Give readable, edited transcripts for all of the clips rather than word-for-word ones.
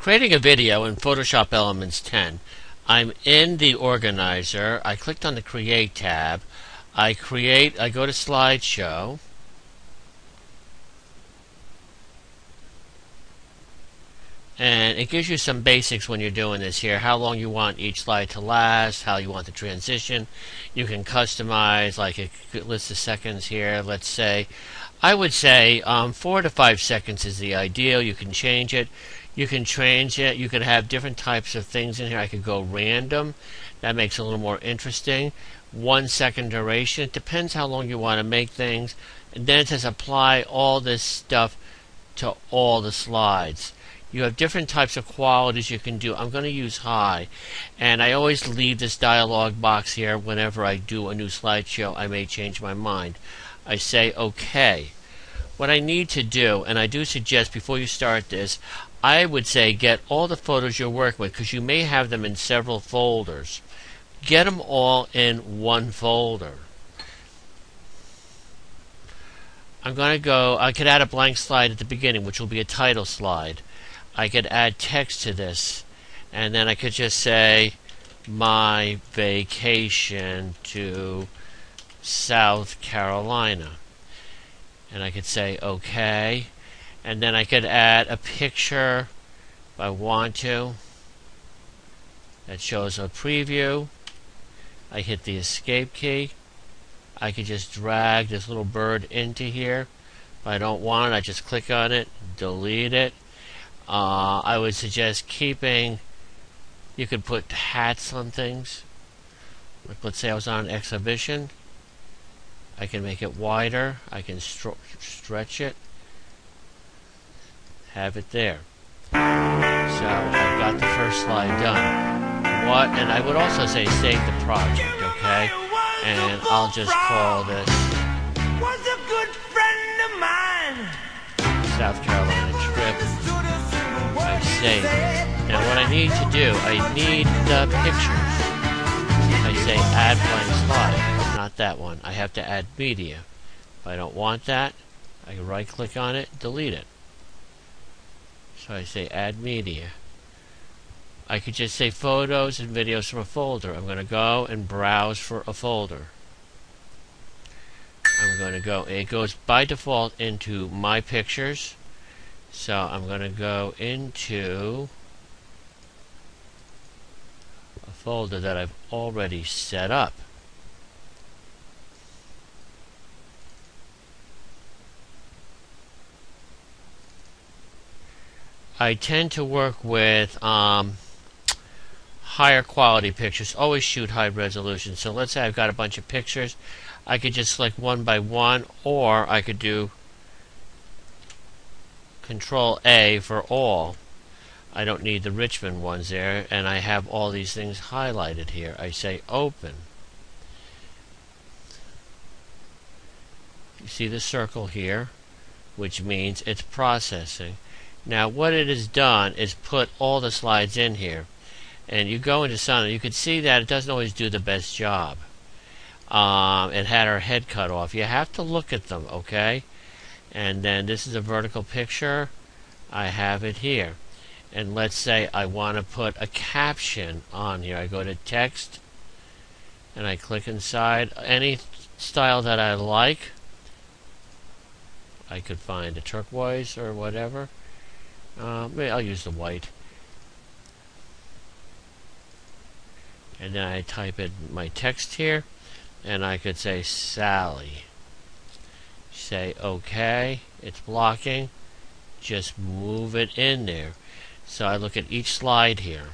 Creating a video in Photoshop Elements 10. I'm in the organizer. I clicked on the Create tab. I go to Slideshow. And it gives you some basics when you're doing this here. How long you want each slide to last, how you want the transition. You can customize, like it lists the seconds here. Let's say, I would say 4 to 5 seconds is the ideal. You can change it. You can change it. You could have different types of things in here. I could go random. That makes it a little more interesting. 1 second duration. It depends how long you want to make things. And then it says apply all this stuff to all the slides. You have different types of qualities you can do. I'm going to use high. And I always leave this dialog box here whenever I do a new slideshow. I may change my mind. I say OK. What I need to do, and I do suggest before you start this, I would say get all the photos you're working with, because you may have them in several folders. Get them all in one folder. I'm going to go, I could add a blank slide at the beginning, which will be a title slide. I could add text to this, and then I could just say, my vacation to South Carolina. And I could say, OK. And then I could add a picture if I want to. That shows a preview. I hit the escape key. I could just drag this little bird into here. If I don't want it, I just click on it, delete it. I would suggest keeping, you could put hats on things. Like, let's say I was on an exhibition. I can make it wider. I can stretch it. Have it there. So I've got the first slide done. And I would also say save the project, okay? And I'll just call this South Carolina trip. I save it. Now what I need to do, I need the pictures. I say add blank slide. Not that one. I have to add media. If I don't want that, I can right click on it, delete it. So I say add media. I could just say photos and videos from a folder. I'm going to go and browse for a folder. I'm going to go, it goes by default into my pictures. So I'm going to go into a folder that I've already set up. I tend to work with higher quality pictures. Always shoot high resolution. So let's say I've got a bunch of pictures. I could just select one by one, or I could do Control A for all. I don't need the Richmond ones there, and I have all these things highlighted here. I say open. You see the circle here, which means it's processing. Now what it has done is put all the slides in here, and you go into some, you can see that it doesn't always do the best job. It had our head cut off. You have to look at them, okay? And then this is a vertical picture. I have it here. And let's say I want to put a caption on here. I go to text and I click inside any style that I like. I could find a turquoise or whatever. Maybe I'll use the white. And then I type in my text here, and I could say Sally. Say OK. It's blocking. Just move it in there. So I look at each slide here.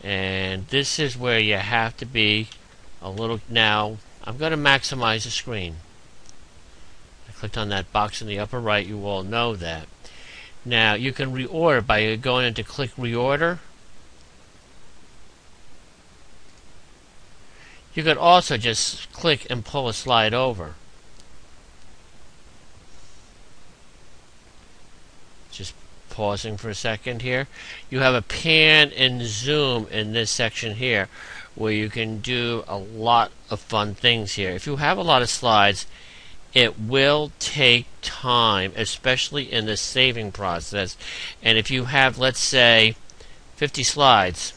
And this is where you have to be a little. Now, I'm going to maximize the screen. I clicked on that box in the upper right. You all know that. Now, you can reorder by going into click Reorder. You could also just click and pull a slide over. Just pausing for a second here. You have a pan and zoom in this section here, where you can do a lot of fun things here. If you have a lot of slides, it will take time, especially in the saving process. And if you have, let's say, 50 slides,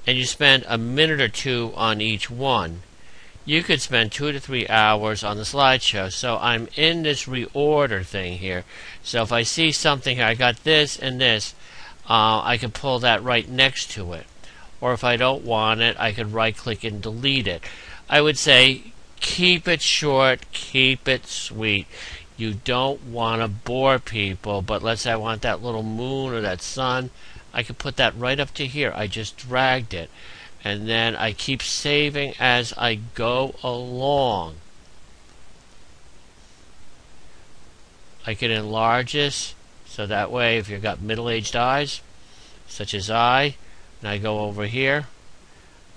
and you spend a minute or two on each one, you could spend 2 to 3 hours on the slideshow. So I'm in this reorder thing here. So if I see something here, I got this and this, I can pull that right next to it. Or if I don't want it, I could right click and delete it. I would say keep it short, keep it sweet. You don't want to bore people, but let's say I want that little moon or that sun, I could put that right up to here. I just dragged it. And then I keep saving as I go along. I can enlarge this, so that way if you've got middle-aged eyes, such as I, and I go over here,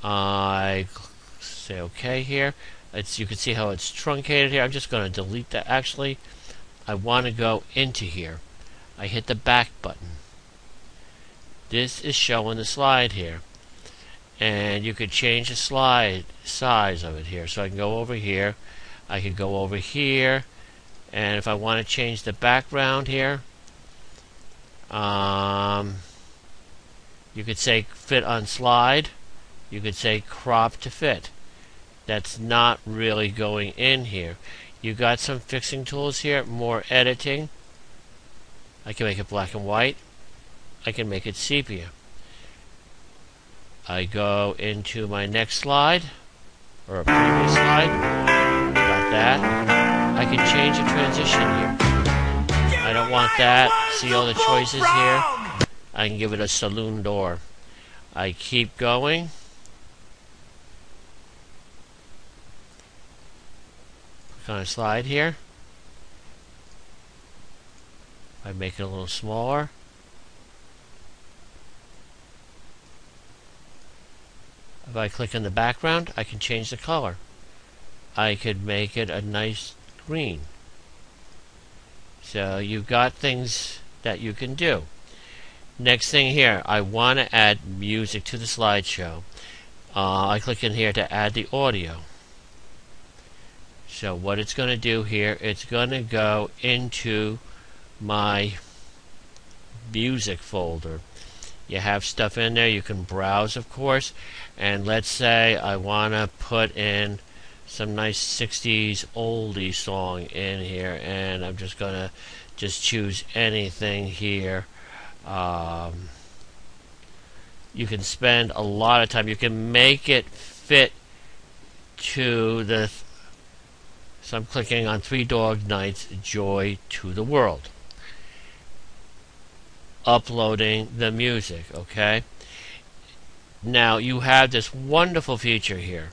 I say OK here. You can see how it's truncated here. I'm just going to delete that. Actually, I want to go into here. I hit the back button. This is showing the slide here. And you could change the slide size of it here. So I can go over here. I could go over here. And if I want to change the background here, you could say fit on slide. You could say crop to fit. That's not really going in here. You got some fixing tools here, more editing. I can make it black and white. I can make it sepia. I go into my next slide, or a previous slide. Got that. I can change the transition here. I don't want that. See all the choices here? I can give it a saloon door. I keep going. Click on a slide here. I make it a little smaller. If I click on the background, I can change the color. I could make it a nice green. So you've got things that you can do. Next thing here, I want to add music to the slideshow. I click in here to add the audio. So what it's going to do here, it's going to go into my music folder. You have stuff in there. You can browse, of course. And let's say I want to put in some nice 60s oldie song in here. And I'm just going to just choose anything here. You can spend a lot of time. You can make it fit to the... So I'm clicking on Three Dog Nights, Joy to the World. Uploading the music, okay? Now you have this wonderful feature here.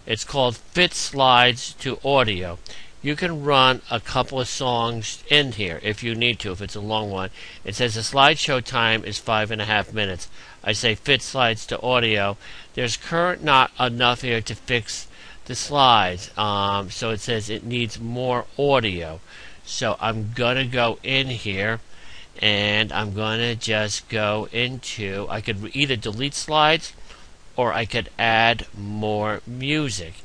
It's called Fit Slides to Audio. You can run a couple of songs in here if you need to, if it's a long one. It says the slideshow time is 5.5 minutes. I say Fit Slides to Audio. There's current not enough here to fix the slides, so it says it needs more audio. So I'm gonna go in here and I'm going to just go into, I could either delete slides or I could add more music.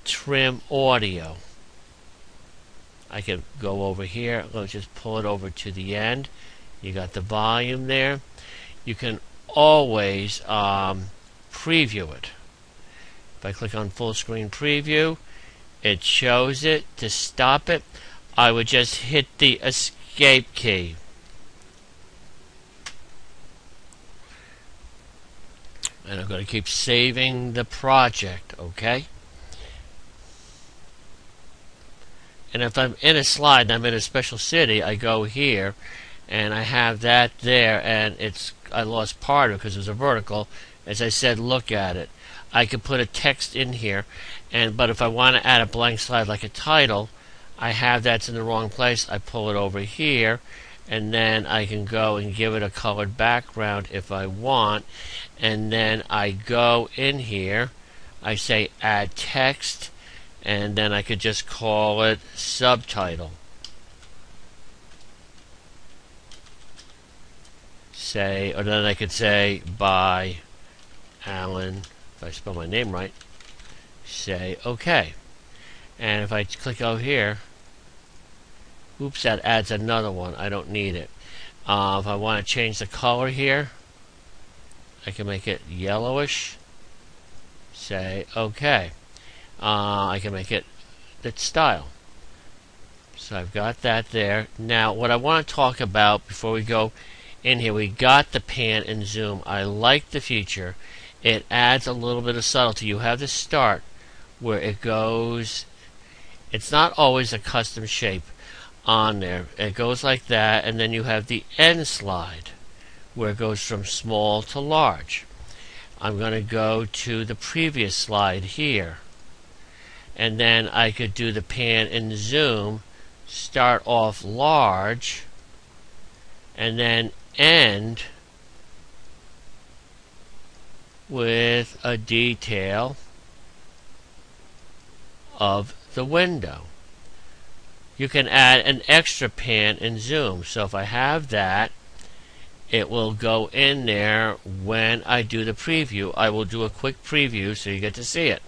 Trim audio. I could go over here, let's just pull it over to the end. You got the volume there. You can always preview it. If I click on full screen preview, it shows it. To stop it, I would just hit the escape key. And I'm going to keep saving the project, okay? And if I'm in a slide and I'm in a special city, I go here and I have that there, and I lost part of it because it was a vertical. As I said, look at it. I could put a text in here, but if I want to add a blank slide like a title, I have that's in the wrong place. I pull it over here, and then I can go and give it a colored background if I want. And then I go in here, I say add text, and then I could just call it subtitle. Or then I could say by Alan, if I spell my name right, say OK. And if I click over here, Oops, that adds another one. I don't need it. If I want to change the color here, I can make it yellowish. Say OK. I can make it its style. So I've got that there. Now what I want to talk about before we go in here, we got the pan and zoom. I like the feature. It adds a little bit of subtlety. You have the start where it goes, it's not always a custom shape on there. It goes like that, and then you have the end slide where it goes from small to large. I'm going to go to the previous slide here, and then I could do the pan and zoom, start off large, and then end with a detail of the window. You can add an extra pan and zoom. So if I have that, it will go in there when I do the preview. I will do a quick preview so you get to see it.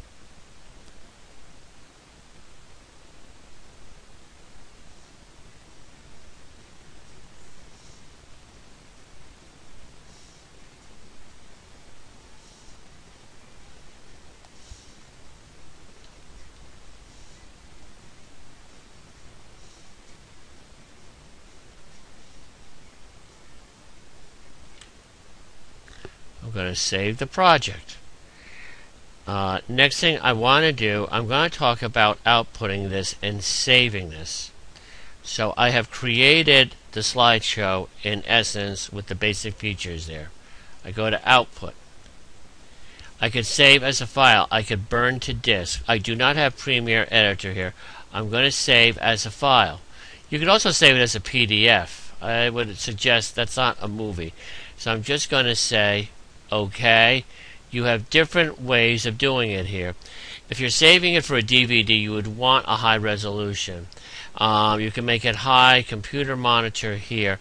I'm going to save the project. Next thing I want to do, I'm going to talk about outputting this and saving this. So I have created the slideshow in essence with the basic features there. I go to output. I could save as a file. I could burn to disk. I do not have Premiere Editor here. I'm going to save as a file. You could also save it as a PDF. I would suggest that's not a movie. So I'm just going to say OK. You have different ways of doing it here. If you're saving it for a DVD, you would want a high resolution. You can make it high, computer monitor here.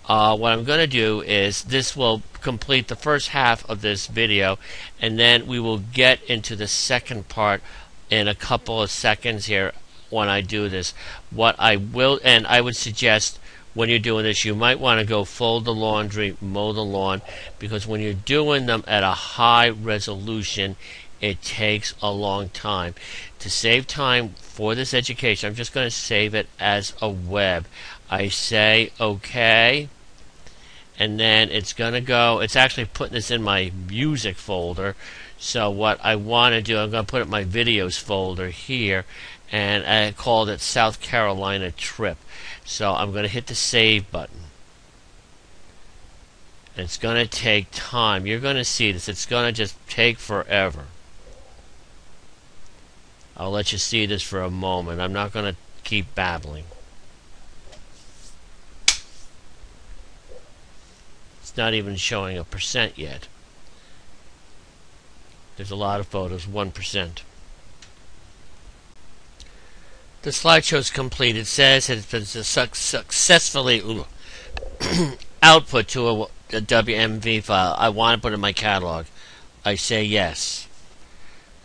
What I'm going to do is this will complete the first half of this video, and then we will get into the second part in a couple of seconds here when I do this. What I will, and I would suggest when you're doing this, you might want to go fold the laundry, mow the lawn, because when you're doing them at a high resolution, it takes a long time. To save time for this education, I'm just going to save it as a web. I say OK, and then it's going to go, it's actually putting this in my music folder. So what I want to do, I'm going to put it in my videos folder here, and I called it South Carolina Trip. So I'm going to hit the save button. It's going to take time. You're going to see this. It's going to just take forever. I'll let you see this for a moment. I'm not going to keep babbling. It's not even showing a percent yet. There's a lot of photos, 1%. The slideshow is complete. It says it's been successfully output to a WMV file. I want to put it in my catalog. I say yes.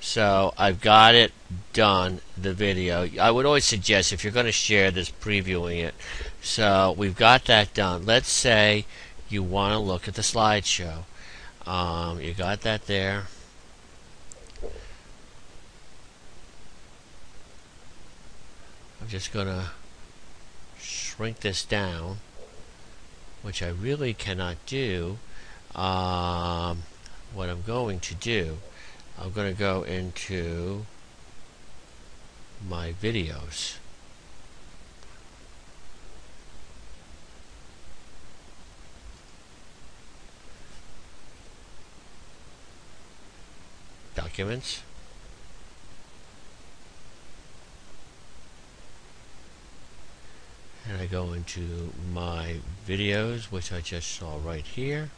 So I've got it done, the video. I would always suggest if you're going to share this, previewing it. So we've got that done. Let's say you want to look at the slideshow. You got that there. I'm just going to shrink this down, which I really cannot do. What I'm going to do, I'm going to go into my videos. Documents. And I go into my videos, which I just saw right here.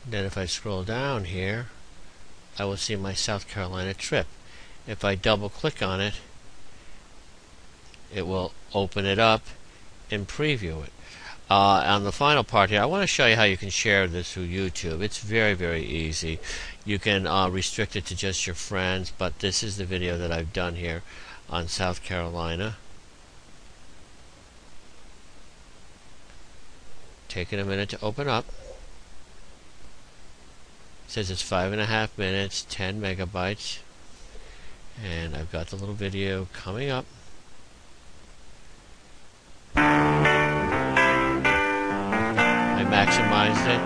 And then if I scroll down here, I will see my South Carolina trip. If I double click on it, it will open it up and preview it. on the final part here, I want to show you how you can share this through YouTube. It's very, very easy. You can restrict it to just your friends, but this is the video that I've done here on South Carolina. Taking a minute to open up. It says it's 5.5 minutes, 10 megabytes. And I've got the little video coming up. I maximized it.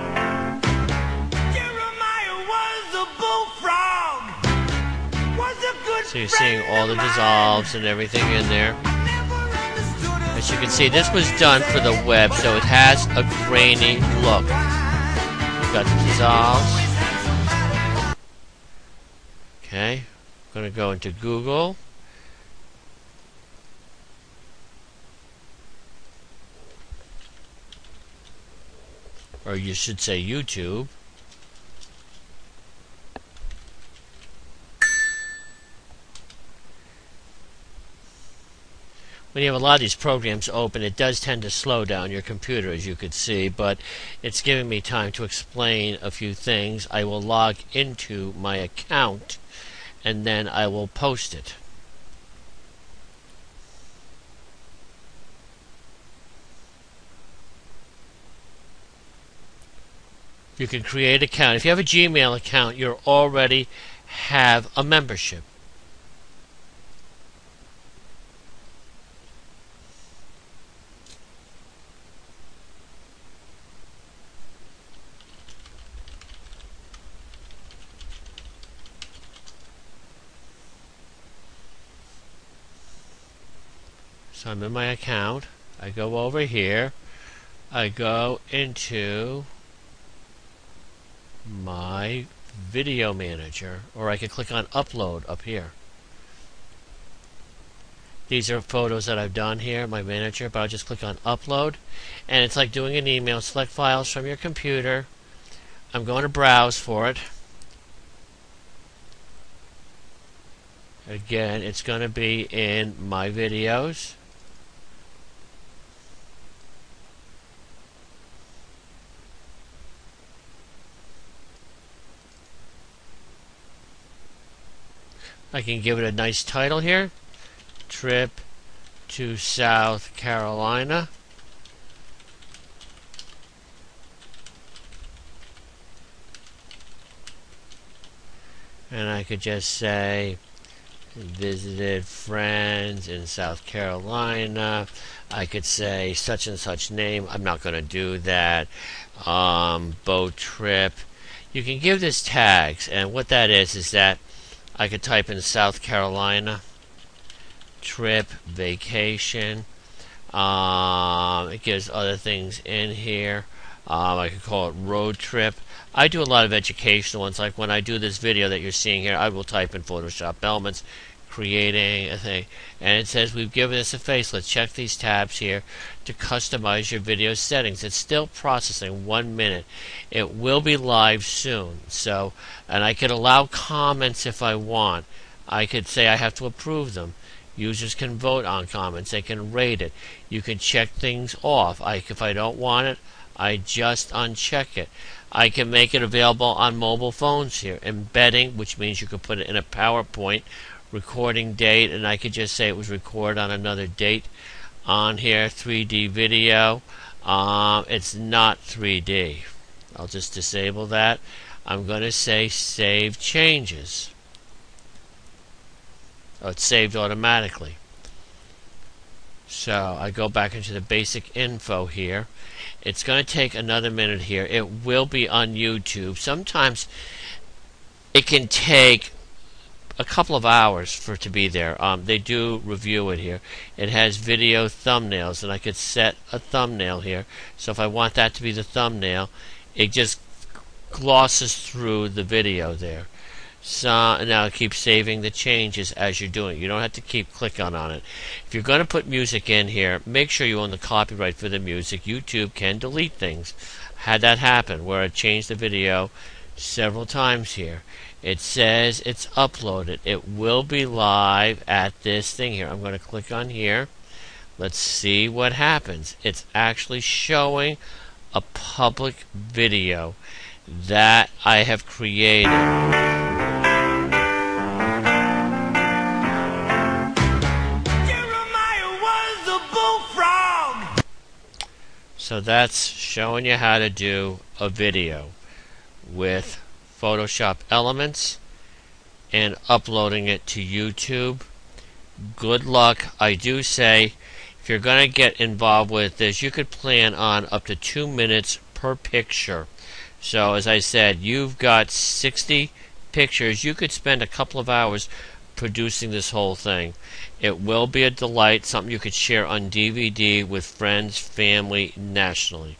So you're seeing all the dissolves and everything in there. As you can see, this was done for the web, so it has a grainy look. You've got the dissolves. Okay, I'm going to go into Google. Or you should say YouTube. When you have a lot of these programs open, it does tend to slow down your computer, as you could see, but it's giving me time to explain a few things. I will log into my account, and then I will post it. You can create an account. If you have a Gmail account, you already have a membership. So I'm in my account. I go over here. I go into my video manager, or I can click on upload up here. These are photos that I've done here, my manager, but I'll just click on upload, and it's like doing an email. Select files from your computer. I'm going to browse for it. Again, it's going to be in my videos. I can give it a nice title here. Trip to South Carolina. And I could just say visited friends in South Carolina. I could say such and such name. I'm not going to do that. Boat trip. You can give this tags, and what that is that I could type in South Carolina trip vacation. It gives other things in here. I could call it road trip. I do a lot of educational ones, like when I do this video that you're seeing here, I will type in Photoshop elements, creating a thing, and it says we've given this a facelift. Check these tabs here to customize your video settings. It's still processing 1 minute. It will be live soon. So, and I could allow comments if I want. I could say I have to approve them. Users can vote on comments. They can rate it. You can check things off. If I don't want it, I just uncheck it. I can make it available on mobile phones here. Embedding, which means you can put it in a PowerPoint. Recording date, and I could just say it was recorded on another date on here. 3D video. It's not 3D. I'll just disable that. I'm going to say save changes. Oh, it's saved automatically. So I go back into the basic info here. It's going to take another minute here. It will be on YouTube. Sometimes it can take a couple of hours for it to be there. They do review it here. It has video thumbnails, and I could set a thumbnail here. So if I want that to be the thumbnail, it just glosses through the video there. So now keep saving the changes as you're doing it. You don't have to keep clicking on it. If you're going to put music in here, make sure you own the copyright for the music. YouTube can delete things. Had that happen where I changed the video several times here. It says it's uploaded. It will be live at this thing here. I'm going to click on here. Let's see what happens. It's actually showing a public video that I have created. So that's showing you how to do a video with Photoshop Elements and uploading it to YouTube. Good luck. I do say, if you're going to get involved with this, you could plan on up to 2 minutes per picture. So as I said, you've got 60 pictures. You could spend a couple of hours producing this whole thing. It will be a delight, something you could share on DVD with friends, family, nationally.